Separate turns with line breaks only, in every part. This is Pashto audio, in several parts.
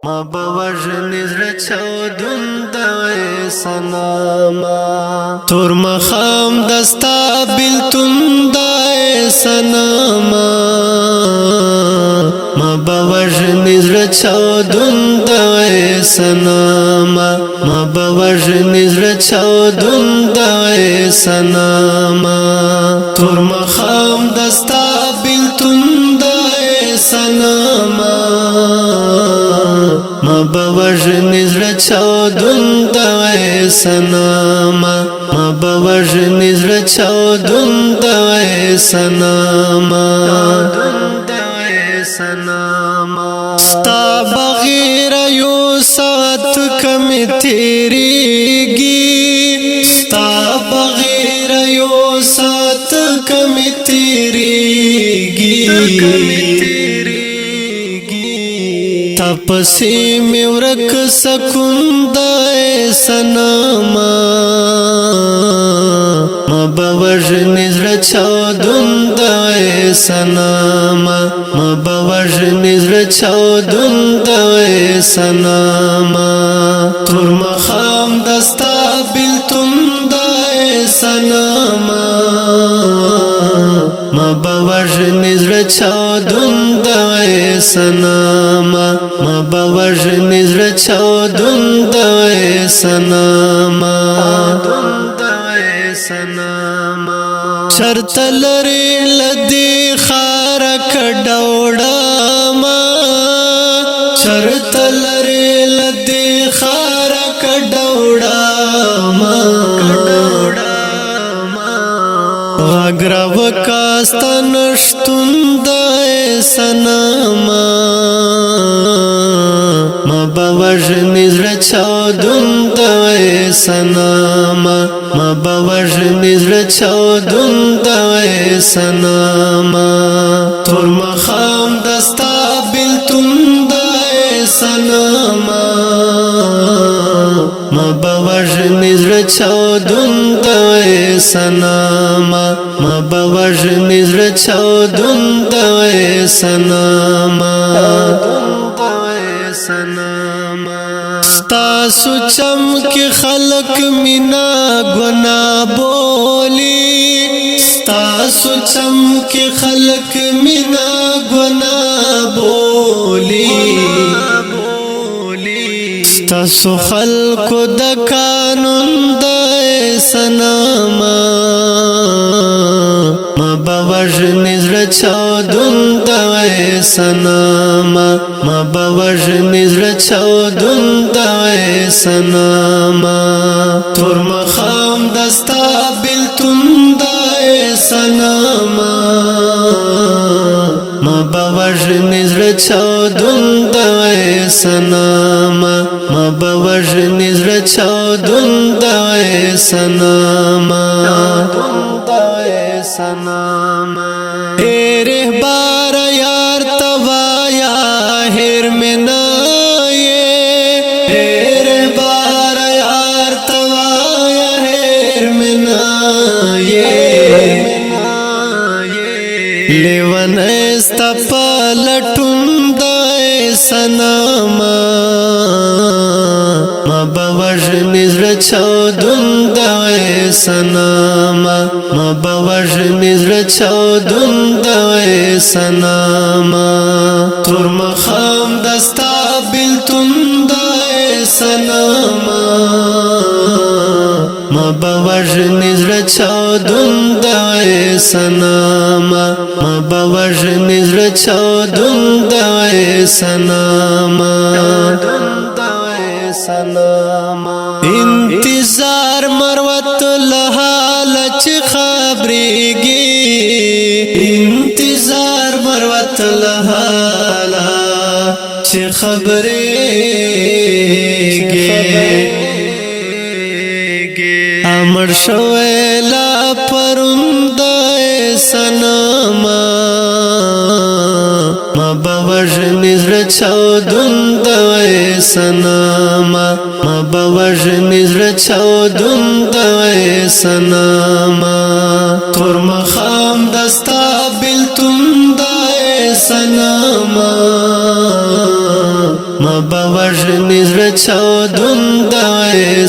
ما بوجنی زړه چودون د سناما تور مخام دستا بلتون د سناما ما بوجنی زړه چودون د سناما ما بوجنی زړه چودون د سناما تور مخام دستا بلتون د سناما ما بوجنی زړه چودون د سناما ما بوجنی زړه چودون د سناما ستا بغیر یو ساعت کم تیریږي ستا بغیر یو ساعت کم تیریږي تپسی می ورک سکون د سناما ما بوجنی زړه چودون د سناما ما بوجنی زړه چودون د سناما تور مخام دستا بلتون د سناما ما بوجنی زړه چودون د سناما ما بوجنی زړه چودون د سناما شرط لري لدی خار کډوړه ما شرط لري لدی خار کډوړه ما غرا وکاستن شتون د سناما ما بوجنی زړه چودون د سناما ما بوجنی زړه چودون د سناما تور مخام دستا بلتون د سناما ما بوجنی زړه چودون د سناما ما بوجنی زړه چودون د سناما ستا سوچم کی خلق مینا گنا بولی ستا سوچم کی خلق مینا گنا بولی ستا سو خلق د قانون د سناما ما بوجنی زړه چودون د سناما ما بوجنی زړه چودون د سناما تور مخام دستا بلتون د سناما ما بوجنی زړه چودون د سناما ما بوجنی زړه چودون د سناما اے رہبار یار توایا ہر میں نائے اے رہبار یار توایا ہر میں نائے لیون استا پلٹن دائے سناما ما بوجنی زړه چودون د سناما ما بوجنی زړه چودون د سناما تور مخام دستا بلتون د سناما ما بوجنی زړه چودون د سناما ما بوجنی زړه چودون د سناما انتظار مروت لحالچ خبریگی انتظار مروت لحالچ خبریگی امر شویلا پرند سناما ما بوجنی زړه چودون د سناما ما بوجنی زړه چودون د سناما تور مخام دستا بلتون د سناما ما مبوجنی زړه چاودون د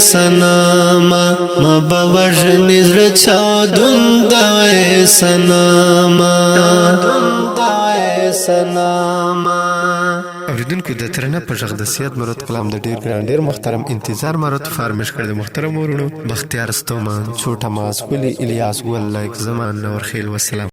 سناما مبوجنی زړه چاودون د سناما اوریدونکو د ترنه په غږ د سیاد مراد کلام د ډیر ګران ډیر محترم انتظار مراد فرمایش کړ د محترم ورونو بختیار ستومان چھوٹا ماس ولی الیاس ګل لایک زمان نور خیل والسلام